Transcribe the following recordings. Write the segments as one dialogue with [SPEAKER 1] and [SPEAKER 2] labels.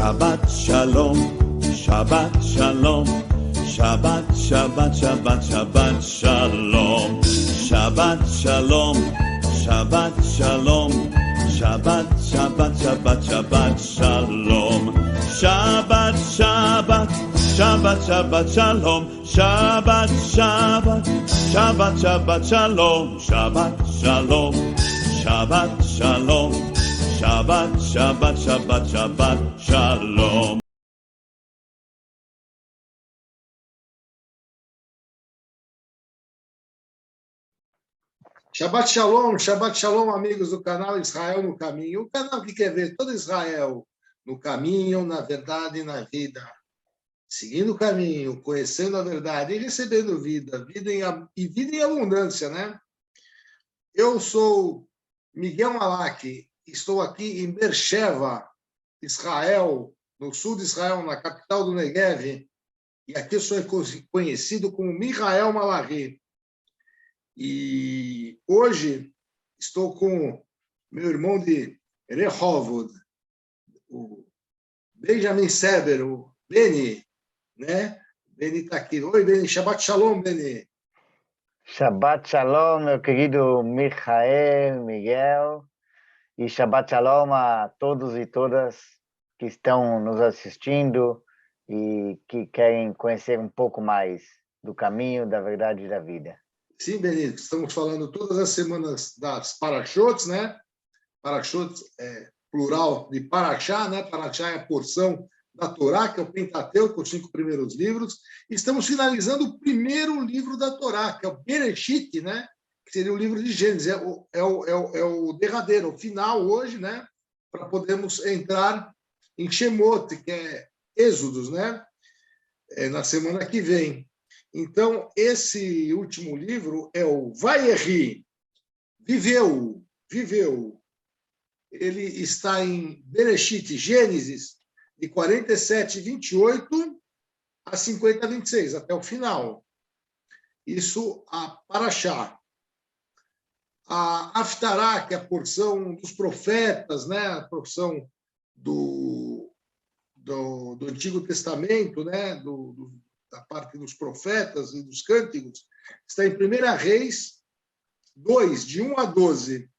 [SPEAKER 1] Shabbat Shalom, Shabbat Shalom, Shabbat, Shabbat, Shabbat, Shabbat Shalom, Shabbat Shalom, Shabbat Shalom, Shabbat, Shabbat, Shabbat, Shabbat Shalom, Shabbat, Shabbat, Shabbat, Shabbat Shalom, Shabbat, Shabbat, Shabbat, Shabbat Shalom, Shabbat Shalom, Shabbat Shalom, Shabbat, Shabbat, Shabbat, Shabbat Shalom.
[SPEAKER 2] Shabbat Shalom, amigos do canal Israel no Caminho. O canal que quer ver todo Israel no caminho, na verdade e na vida. Seguindo o caminho, conhecendo a verdade e recebendo vida, vida em abundância, né? Eu sou Miguel Malak, estou aqui em Beersheva, Israel, no sul de Israel, na capital do Negev, e aqui eu sou conhecido como Michael Malachi. E hoje estou com meu irmão de Rehovot, o Benjamin Seber, o Beni, né? Beni está aqui. Oi, Beni. Shabbat Shalom, Beni.
[SPEAKER 3] Shabbat Shalom, meu querido Michael, Miguel. E Shabbat Shalom a todos e todas que estão nos assistindo e que querem conhecer um pouco mais do caminho, da verdade e da vida.
[SPEAKER 2] Sim, Benito, estamos falando todas as semanas das Parashot, né? Parashot é plural de Parashá, né? Parashá é a porção da Torá, que é o Pentateuco, os 5 primeiros livros. E estamos finalizando o primeiro livro da Torá, que é o Bereshit, né? Que seria o livro de Gênesis. É o derradeiro, o final hoje, né? Para podermos entrar em Shemot, que é Êxodos, né? Na semana que vem. Então, esse último livro é o Vayechi, viveu. Ele está em Bereshit, Gênesis, de 47:28 a 50:26, até o final. Isso a Parashá. A Haftará, que é a porção dos profetas, né? A porção do Antigo Testamento, né? Da parte dos profetas e dos cânticos, está em 1 Reis 2, de 1 a 12.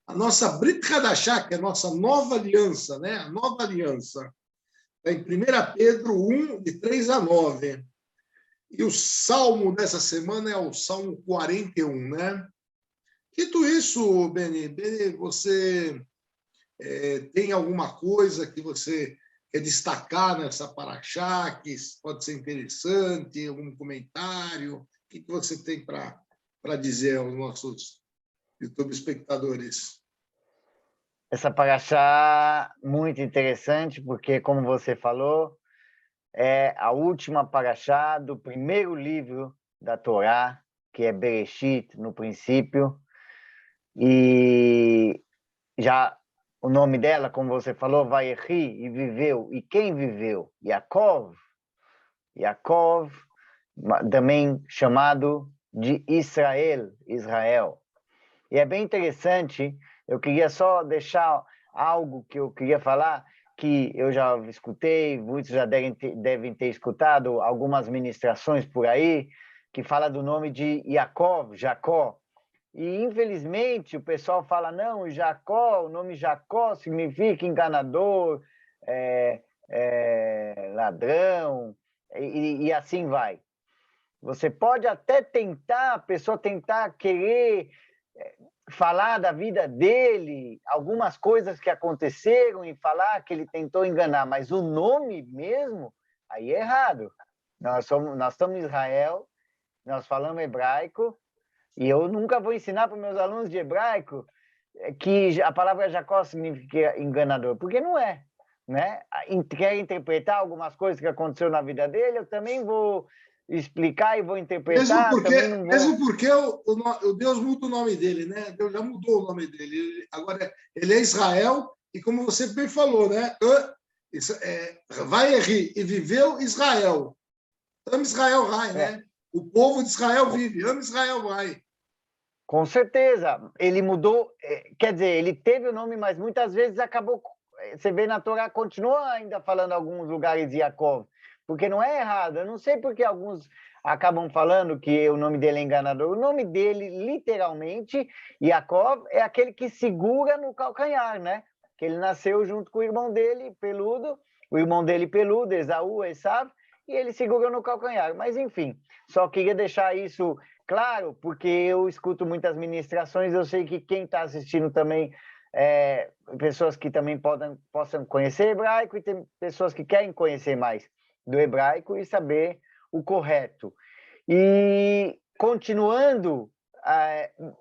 [SPEAKER 2] A nossa Brit Hadashah, que é a nossa nova aliança, né? A nova aliança, está em 1 Pedro 1, de 3 a 9. E o salmo dessa semana é o Salmo 41, né? Dito isso, Beni, você tem alguma coisa que você quer destacar nessa Parashá, que pode ser interessante, algum comentário? O que você tem para dizer aos nossos YouTube espectadores?
[SPEAKER 3] Essa Parashá muito interessante, porque, como você falou, é a última Parashá do primeiro livro da Torá, que é Bereshit, no princípio. E já o nome dela, como você falou, Vayechi, e viveu. E quem viveu? Yaakov, também chamado de Israel. E é bem interessante, eu queria só deixar algo que eu queria falar, que eu já escutei, muitos já devem ter escutado algumas ministrações por aí, que fala do nome de Yaakov, Jacó. E, infelizmente, o pessoal fala, não, Jacó, o nome Jacó significa enganador, ladrão, e assim vai. Você pode até tentar, a pessoa tentar querer falar da vida dele, algumas coisas que aconteceram e falar que ele tentou enganar, mas o nome mesmo, aí é errado. Nós estamos em Israel, nós falamos hebraico, e eu nunca vou ensinar para os meus alunos de hebraico que a palavra Jacó significa enganador, porque não é, né? Quer interpretar algumas coisas que aconteceram na vida dele, eu também vou explicar e vou interpretar.
[SPEAKER 2] Mesmo porque o Deus muda o nome dele, né? Deus já mudou o nome dele. Agora, ele é Israel, e como você bem falou, né? Vayechi, e viveu Israel. Ama Israel vai, né? O povo de Israel vive, ama Israel vai.
[SPEAKER 3] Com certeza. Ele mudou, quer dizer, ele teve o nome, mas muitas vezes acabou você vê na Torá, continua ainda falando alguns lugares de Yaakov, porque não é errado. Eu não sei porque alguns acabam falando que o nome dele é enganador. O nome dele, literalmente, Yaakov, é aquele que segura no calcanhar, né? Que ele nasceu junto com o irmão dele, peludo, Esaú, Esav, e ele segura no calcanhar. Mas, enfim, só queria deixar isso claro, porque eu escuto muitas ministrações, eu sei que quem está assistindo também, pessoas que também possam conhecer hebraico, e tem pessoas que querem conhecer mais do hebraico e saber o correto. E continuando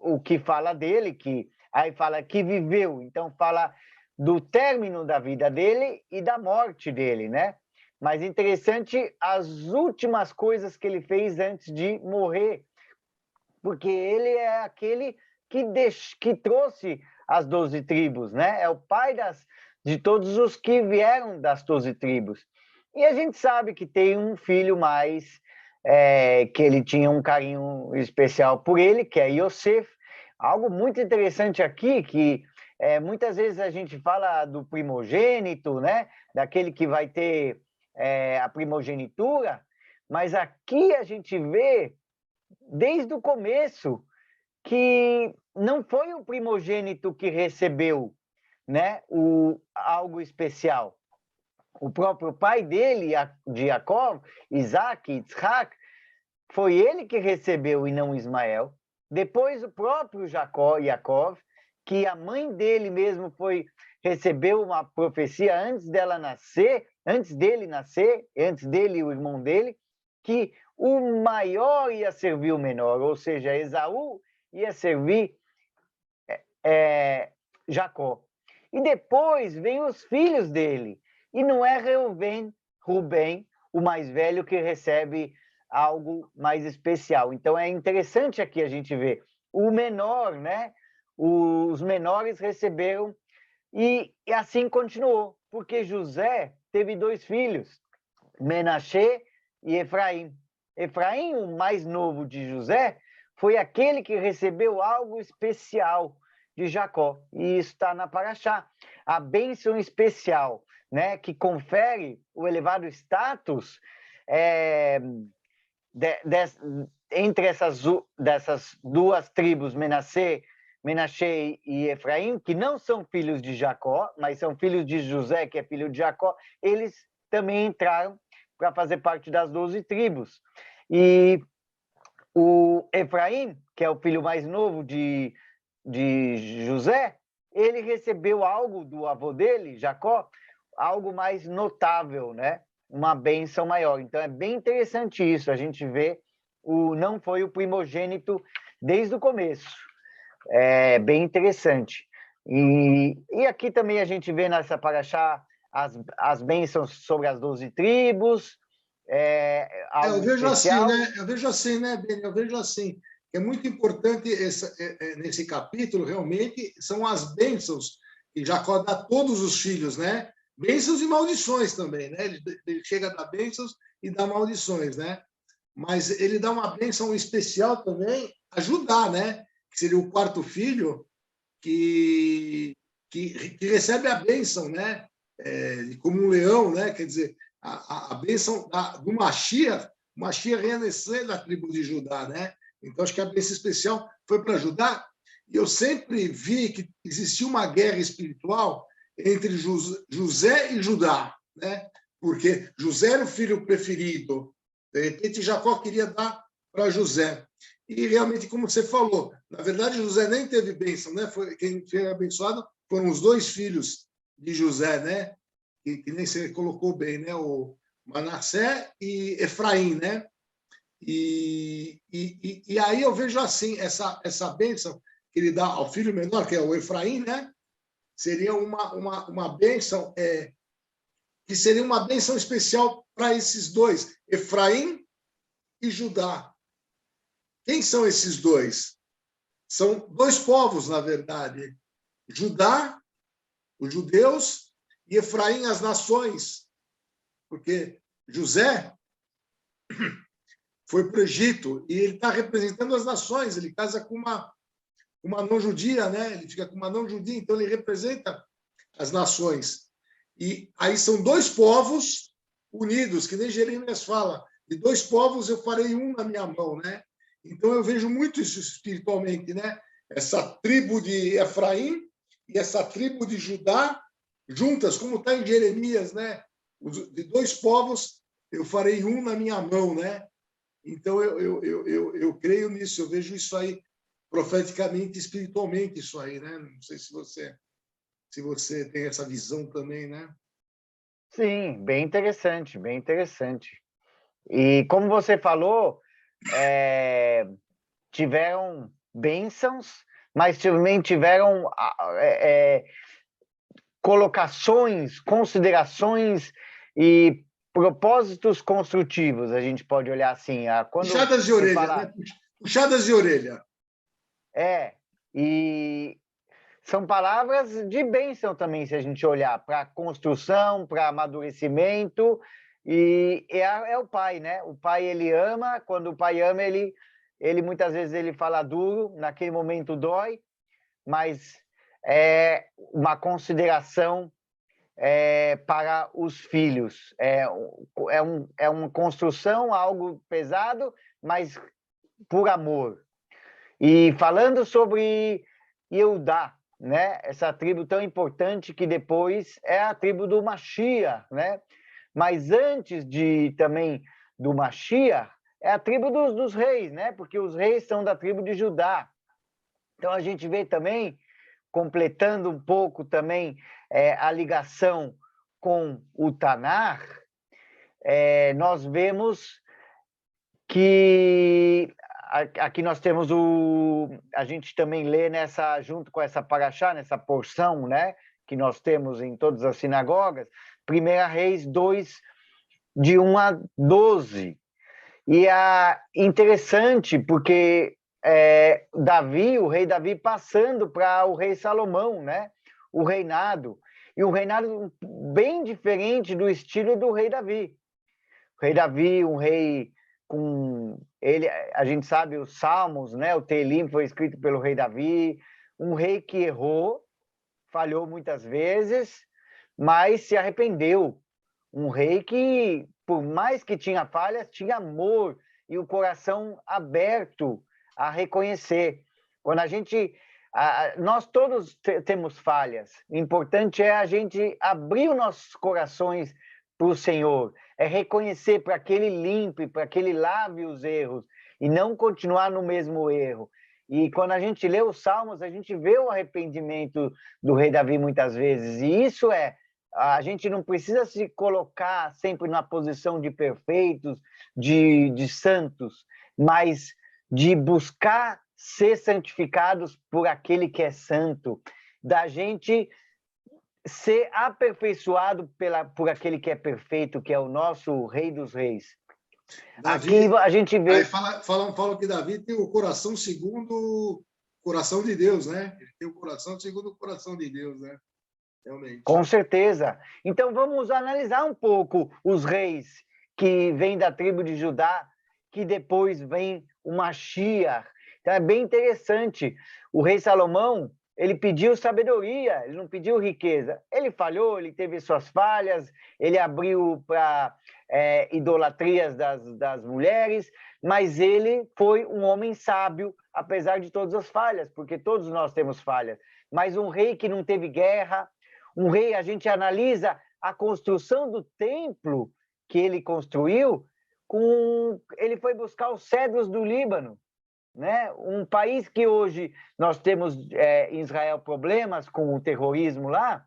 [SPEAKER 3] o que fala dele, que aí fala que viveu, então fala do término da vida dele e da morte dele, né? Mas interessante as últimas coisas que ele fez antes de morrer, porque ele é aquele que trouxe as 12 tribos, né? É o pai de todos os que vieram das 12 tribos. E a gente sabe que tem um filho mais, que ele tinha um carinho especial por ele, que é Yosef. Algo muito interessante aqui, que muitas vezes a gente fala do primogênito, né? Daquele que vai ter a primogenitura, mas aqui a gente vê, desde o começo, que não foi o primogênito que recebeu, né, algo especial. O próprio pai dele, de Jacó, Isaac, Yitzhak, foi ele que recebeu e não Ismael. Depois o próprio Jacó, que a mãe dele mesmo recebeu uma profecia antes dele nascer, antes dele o irmão dele, que o maior ia servir o menor, ou seja, Esaú ia servir Jacó. E depois vem os filhos dele, e não é Rubem, o mais velho, que recebe algo mais especial. Então é interessante aqui a gente ver o menor, né? Os menores receberam, e assim continuou, porque José teve 2 filhos, Menaxê e Efraim. Efraim, o mais novo de José, foi aquele que recebeu algo especial de Jacó, e isso está na Paraxá. A bênção especial, né, que confere o elevado status entre dessas 2 tribos, Menaxê e Efraim, que não são filhos de Jacó, mas são filhos de José, que é filho de Jacó, eles também entraram para fazer parte das 12 tribos. E o Efraim, que é o filho mais novo de José, ele recebeu algo do avô dele, Jacó, algo mais notável, né? Uma bênção maior. Então é bem interessante isso, a gente vê não foi o primogênito desde o começo. É bem interessante. E aqui também a gente vê nessa paraxá as bênçãos sobre as 12 tribos.
[SPEAKER 2] Eu vejo especial. Assim, né? Eu vejo assim, que é muito importante nesse capítulo, realmente, são as bênçãos que Jacó dá a todos os filhos, né? Bênçãos e maldições também, né? Ele chega a dar bênçãos e dá maldições, né? Mas ele dá uma bênção especial também a Judá, né? Que seria o 4º filho que recebe a bênção, né? Como um leão, né? Quer dizer, a bênção do Mashiach, o Mashiach ia nascer da tribo de Judá, né? Então, acho que a bênção especial foi para Judá. E eu sempre vi que existia uma guerra espiritual entre José e Judá, né? Porque José era o filho preferido. De repente, Jacó queria dar para José. E realmente, como você falou, na verdade, José nem teve bênção, né? Quem foi abençoado foram os 2 filhos de José, né? Que nem você colocou bem, né? O Manassé e Efraim, né? E aí eu vejo assim, essa bênção que ele dá ao filho menor, que é o Efraim, né? Seria uma bênção, que seria uma bênção especial para esses 2, Efraim e Judá. Quem são esses 2? São 2 povos, na verdade. Judá, os judeus, e Efraim, as nações. Porque José foi para o Egito e ele está representando as nações. Ele casa com uma não judia, né? Ele fica com uma não judia, então ele representa as nações. E aí são dois povos unidos, que nem Jeremias fala, de dois povos eu farei um na minha mão, né? Então eu vejo muito isso espiritualmente, né? Essa tribo de Efraim e essa tribo de Judá juntas, como está em Jeremias, né? De dois povos eu farei um na minha mão, né? Então eu creio nisso, eu vejo isso aí profeticamente, espiritualmente, isso aí, né? Não sei se você tem essa visão também, né?
[SPEAKER 3] Sim, bem interessante, bem interessante. E como você falou, tiveram bênçãos, mas também tiveram colocações, considerações e propósitos construtivos, a gente pode olhar assim. Quando
[SPEAKER 2] Puxadas de
[SPEAKER 3] se
[SPEAKER 2] orelha,
[SPEAKER 3] fala,
[SPEAKER 2] né? Puxadas de orelha.
[SPEAKER 3] e são palavras de bênção também, se a gente olhar para construção, para amadurecimento, e é o pai, né? O pai, ele ama, quando o pai ama, ele muitas vezes ele fala duro, naquele momento dói, mas é uma consideração para os filhos. É uma construção, algo pesado, mas por amor. E falando sobre Eudá, né? Essa tribo tão importante que depois é a tribo do Mashiach, né? Mas antes também do Mashiach, é a tribo dos reis, né? Porque os reis são da tribo de Judá. Então a gente vê também, completando um pouco também a ligação com o Tanar, nós vemos que aqui nós temos a gente também lê junto com essa paraxá, nessa porção, né, que nós temos em todas as sinagogas, 1 Reis 2, de 1 a 12. E é interessante porque o rei Davi passando para o rei Salomão, né, o reinado, e um reinado bem diferente do estilo do rei Davi. O rei Davi, um rei com ele, a gente sabe os Salmos, né? O Teilim foi escrito pelo rei Davi, um rei que errou, falhou muitas vezes, mas se arrependeu. Um rei que, por mais que tinha falhas, tinha amor e o coração aberto a reconhecer. Quando nós todos temos falhas. O importante é a gente abrir os nossos corações para o Senhor, é reconhecer para que Ele limpe, para que Ele lave os erros e não continuar no mesmo erro. E quando a gente lê os Salmos, a gente vê o arrependimento do rei Davi muitas vezes. E isso a gente não precisa se colocar sempre na posição de perfeitos, de santos, mas de buscar ser santificados por aquele que é santo, da gente ser aperfeiçoado por aquele que é perfeito, que é o nosso Rei dos Reis.
[SPEAKER 2] Davi,
[SPEAKER 3] aqui a gente vê...
[SPEAKER 2] Falam que Davi tem o coração segundo o coração de Deus, né? Ele tem o coração segundo o coração de Deus, né? Realmente.
[SPEAKER 3] Com certeza. Então vamos analisar um pouco os reis que vêm da tribo de Judá, que depois vem o Mashiach. Então é bem interessante. O rei Salomão, ele pediu sabedoria, ele não pediu riqueza. Ele falhou, ele teve suas falhas, ele abriu para idolatrias das mulheres, mas ele foi um homem sábio, apesar de todas as falhas, porque todos nós temos falhas. Mas um rei que não teve guerra, um rei, a gente analisa a construção do templo que ele construiu, ele foi buscar os cedros do Líbano, né? Um país que hoje nós temos em Israel problemas com o terrorismo lá,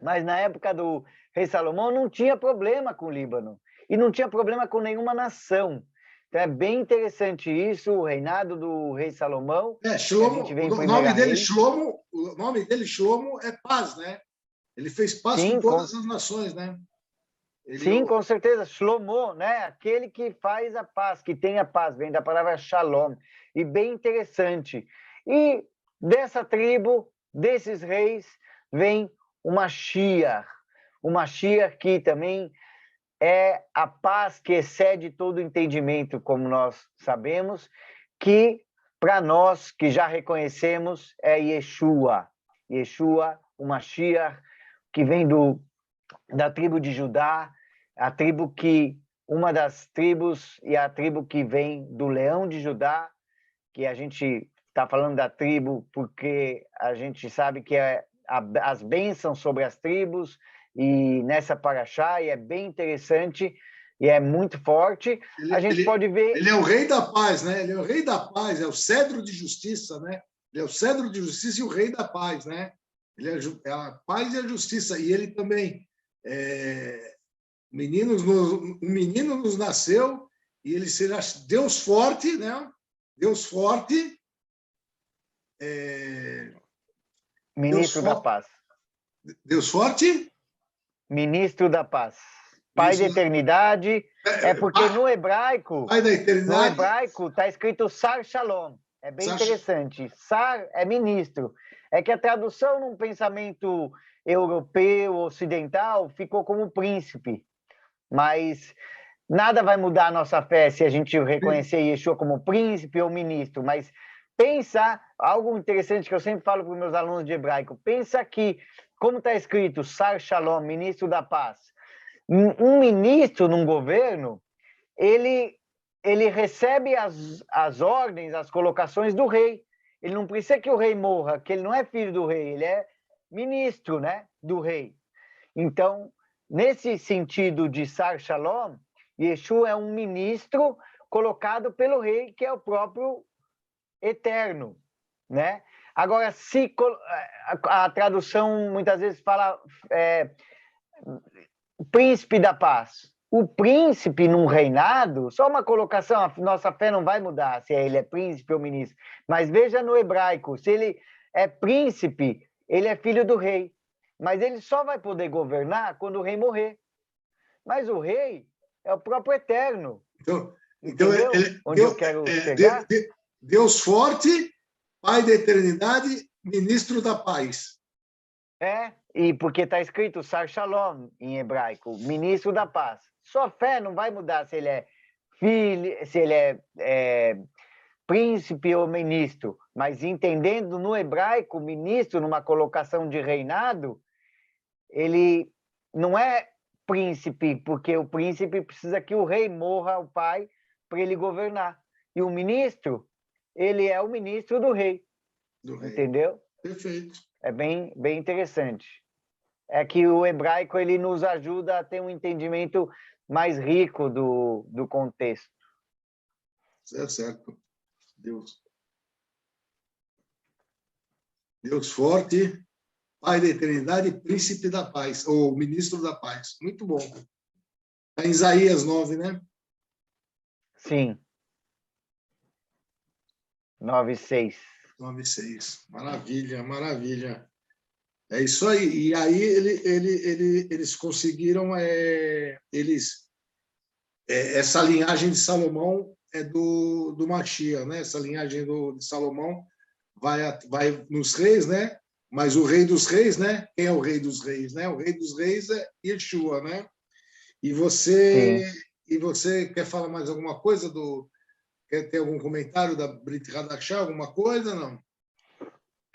[SPEAKER 3] mas na época do rei Salomão não tinha problema com o Líbano e não tinha problema com nenhuma nação. Então é bem interessante isso, o reinado do rei Salomão.
[SPEAKER 2] Shlomo, o nome dele, Shlomo, é paz, né? Ele fez paz com todas as nações, né?
[SPEAKER 3] Sim, com certeza. Shlomo, né? Aquele que faz a paz, que tem a paz, vem da palavra shalom. E bem interessante. E dessa tribo, desses reis, vem o Mashiach. O Mashiach que também é a paz que excede todo entendimento, como nós sabemos, que para nós que já reconhecemos é Yeshua. Yeshua, o Mashiach, que vem da tribo de Judá, a tribo que uma das tribos e a tribo que vem do leão de Judá, que a gente está falando da tribo porque a gente sabe que as bênçãos sobre as tribos e nessa paraxá, e é bem interessante e é muito forte. A gente pode ver...
[SPEAKER 2] Ele é o rei da paz, né? Ele é o rei da paz, é o cedro de justiça, né? Ele é o cedro de justiça e o rei da paz, né? Ele é a paz e a justiça. E ele também... um menino nos nasceu e ele será Deus forte, né? Deus forte.
[SPEAKER 3] Ministro da paz.
[SPEAKER 2] Deus forte?
[SPEAKER 3] Ministro da paz. Pai da eternidade. É porque no hebraico...
[SPEAKER 2] Pai da eternidade.
[SPEAKER 3] No hebraico está escrito Sar Shalom. É bem interessante. Sar é ministro. É que a tradução num pensamento europeu, ocidental, ficou como príncipe. Mas nada vai mudar a nossa fé se a gente reconhecer Yeshua como príncipe ou ministro. Mas pensa, algo interessante que eu sempre falo para os meus alunos de hebraico, pensa que, como está escrito, Sar Shalom, ministro da paz, um ministro num governo, ele recebe as ordens, as colocações do rei. Ele não precisa que o rei morra, que ele não é filho do rei, ele é ministro, né, do rei. Então, nesse sentido de Sar Shalom, Yeshua é um ministro colocado pelo rei, que é o próprio eterno, né? Agora, se a tradução muitas vezes fala príncipe da paz. O príncipe num reinado, só uma colocação, a nossa fé não vai mudar se ele é príncipe ou ministro. Mas veja no hebraico, se ele é príncipe, ele é filho do rei. Mas ele só vai poder governar quando o rei morrer. Mas o rei é o próprio eterno.
[SPEAKER 2] Então
[SPEAKER 3] onde eu quero chegar?
[SPEAKER 2] Deus forte, Pai da eternidade, ministro da paz.
[SPEAKER 3] E porque está escrito Sar Shalom em hebraico, ministro da paz. Sua fé não vai mudar se ele é filho, se ele é príncipe ou ministro, mas entendendo no hebraico, ministro, numa colocação de reinado, ele não é príncipe, porque o príncipe precisa que o rei morra, o pai, para ele governar. E o ministro, ele é o ministro do rei. Entendeu?
[SPEAKER 2] Perfeito.
[SPEAKER 3] É bem interessante. É que o hebraico ele nos ajuda a ter um entendimento mais rico do contexto.
[SPEAKER 2] Certo. Deus forte, Pai da eternidade, príncipe da paz, ou ministro da paz. Muito bom. Está em Isaías 9, né?
[SPEAKER 3] Sim. 9:6.
[SPEAKER 2] 9:6. Maravilha. É isso aí. E aí eles conseguiram... essa linhagem de Salomão é do Mashiach, né? Essa linhagem de Salomão vai nos reis, né? Mas o rei dos reis, né? Quem é o rei dos reis, né? O rei dos reis é Yeshua, né? E você quer falar mais alguma coisa quer ter algum comentário da Brit Hadashah, alguma coisa, não?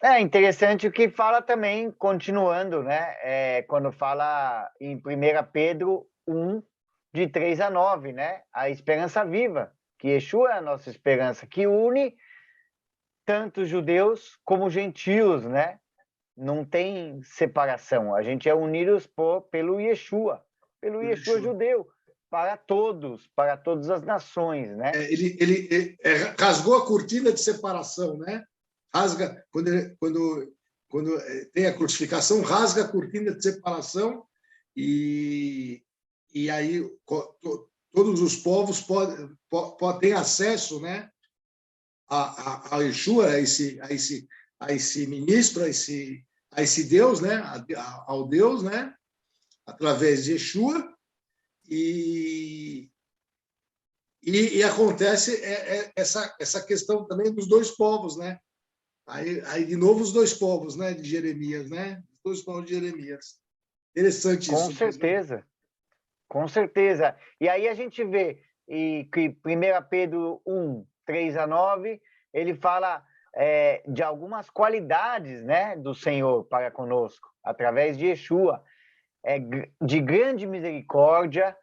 [SPEAKER 3] É interessante o que fala também, continuando, né? Quando fala em 1 Pedro 1, de 3-9, né? A esperança viva, que Yeshua é a nossa esperança, que une tanto judeus como gentios, né? Não tem separação. A gente é unidos pelo Yeshua, pelo Yeshua judeu, para todas as nações, né?
[SPEAKER 2] Ele rasgou a cortina de separação, né? Rasga, quando tem a crucificação, rasga a cortina de separação e aí todos os povos podem acesso, né, a Yeshua, a esse ministro, a esse Deus, né, ao Deus, né, através de Yeshua, e acontece essa questão também dos dois povos, né? Aí de novo os dois povos, né, de Jeremias, né? Os dois povos de Jeremias. Interessante isso.
[SPEAKER 3] Com certeza. Com certeza. E aí a gente vê que 1 Pedro 1, 3-9, ele fala de algumas qualidades, né, do Senhor para conosco, através de Yeshua. de grande misericórdia,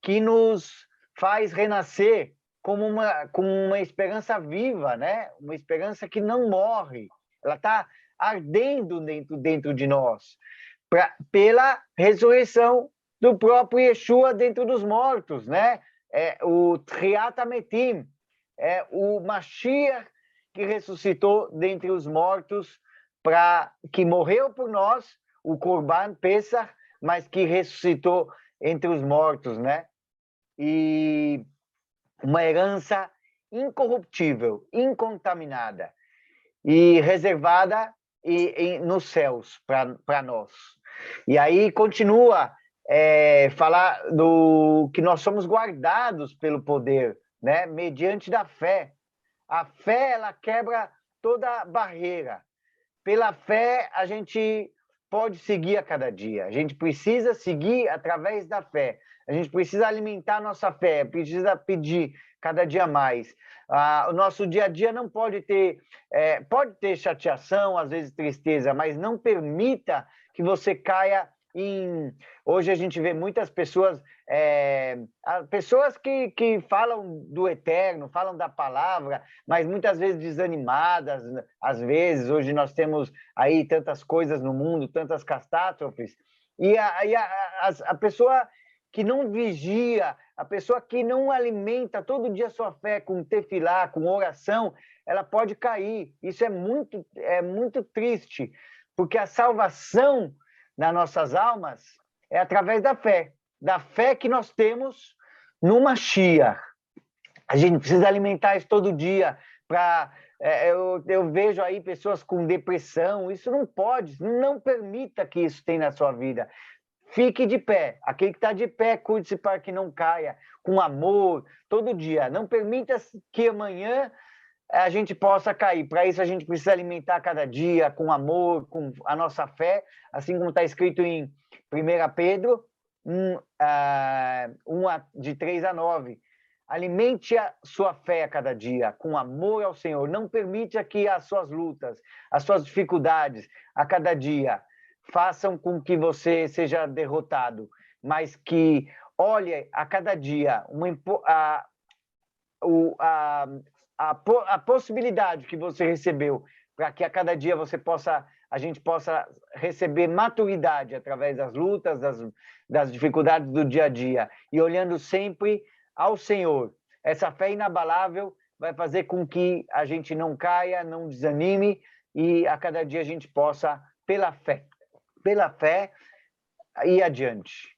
[SPEAKER 3] que nos faz renascer com uma esperança viva, né? Uma esperança que não morre. Ela está ardendo dentro de nós, pela ressurreição do próprio Yeshua dentro dos mortos, né? O Triat Hametim, o Mashiach que ressuscitou dentre os mortos, que morreu por nós, o Corban Pesach, mas que ressuscitou entre os mortos, né? E uma herança incorruptível, incontaminada e reservada nos céus para nós. E aí continua falar que nós somos guardados pelo poder, né? Mediante da fé. A fé, ela quebra toda barreira. Pela fé, a gente pode seguir a cada dia. A gente precisa seguir através da fé. A gente precisa alimentar a nossa fé, precisa pedir cada dia mais. O nosso dia a dia não pode ter chateação, às vezes tristeza, mas não permita que você caia em... Hoje a gente vê muitas pessoas, pessoas que falam do eterno, falam da palavra, mas muitas vezes desanimadas, às vezes. Hoje nós temos aí tantas coisas no mundo, tantas catástrofes, e a pessoa que não vigia, a pessoa que não alimenta todo dia sua fé com tefilá, com oração, ela pode cair. Isso é muito triste, porque a salvação das nossas almas é através da fé que nós temos no Mashiach. A gente precisa alimentar isso todo dia. Eu vejo aí pessoas com depressão, isso não pode, não permita que isso tenha na sua vida. Fique de pé. Aquele que está de pé, cuide-se para que não caia, com amor, todo dia. Não permita que amanhã a gente possa cair. Para isso, a gente precisa alimentar cada dia com amor, com a nossa fé, assim como está escrito em 1 Pedro 3-9. Alimente a sua fé a cada dia, com amor ao Senhor. Não permita que as suas lutas, as suas dificuldades a cada dia façam com que você seja derrotado, mas que olhe a cada dia a possibilidade que você recebeu, para que a cada dia a gente possa receber maturidade através das lutas, das dificuldades do dia a dia, e olhando sempre ao Senhor. Essa fé inabalável vai fazer com que a gente não caia, não desanime, e a cada dia a gente possa, pela fé, ir adiante.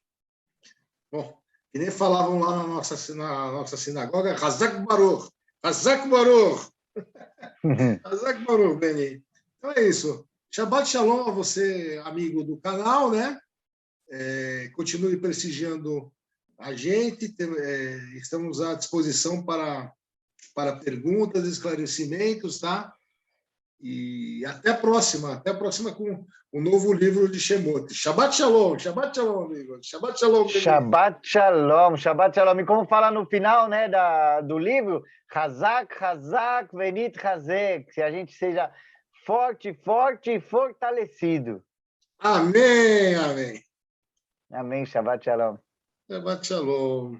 [SPEAKER 2] Bom, que nem falavam lá na nossa sinagoga, Hazak Baruch, Hazak Baruch. Hazak Baruch, Beni. Então é isso. Shabbat Shalom a você, amigo do canal, né? Continue prestigiando a gente. Estamos à disposição para perguntas, esclarecimentos, tá? E até a próxima com o novo livro de Shemot. Shabbat Shalom, amigo. Shabbat Shalom.
[SPEAKER 3] Shabbat Shalom, Shabbat Shalom. E como fala no final, né, do livro, Hazak, Hazak, Venit Hazek, que a gente seja forte e fortalecido.
[SPEAKER 2] Amém, amém.
[SPEAKER 3] Amém, Shabbat Shalom.
[SPEAKER 2] Shabbat Shalom.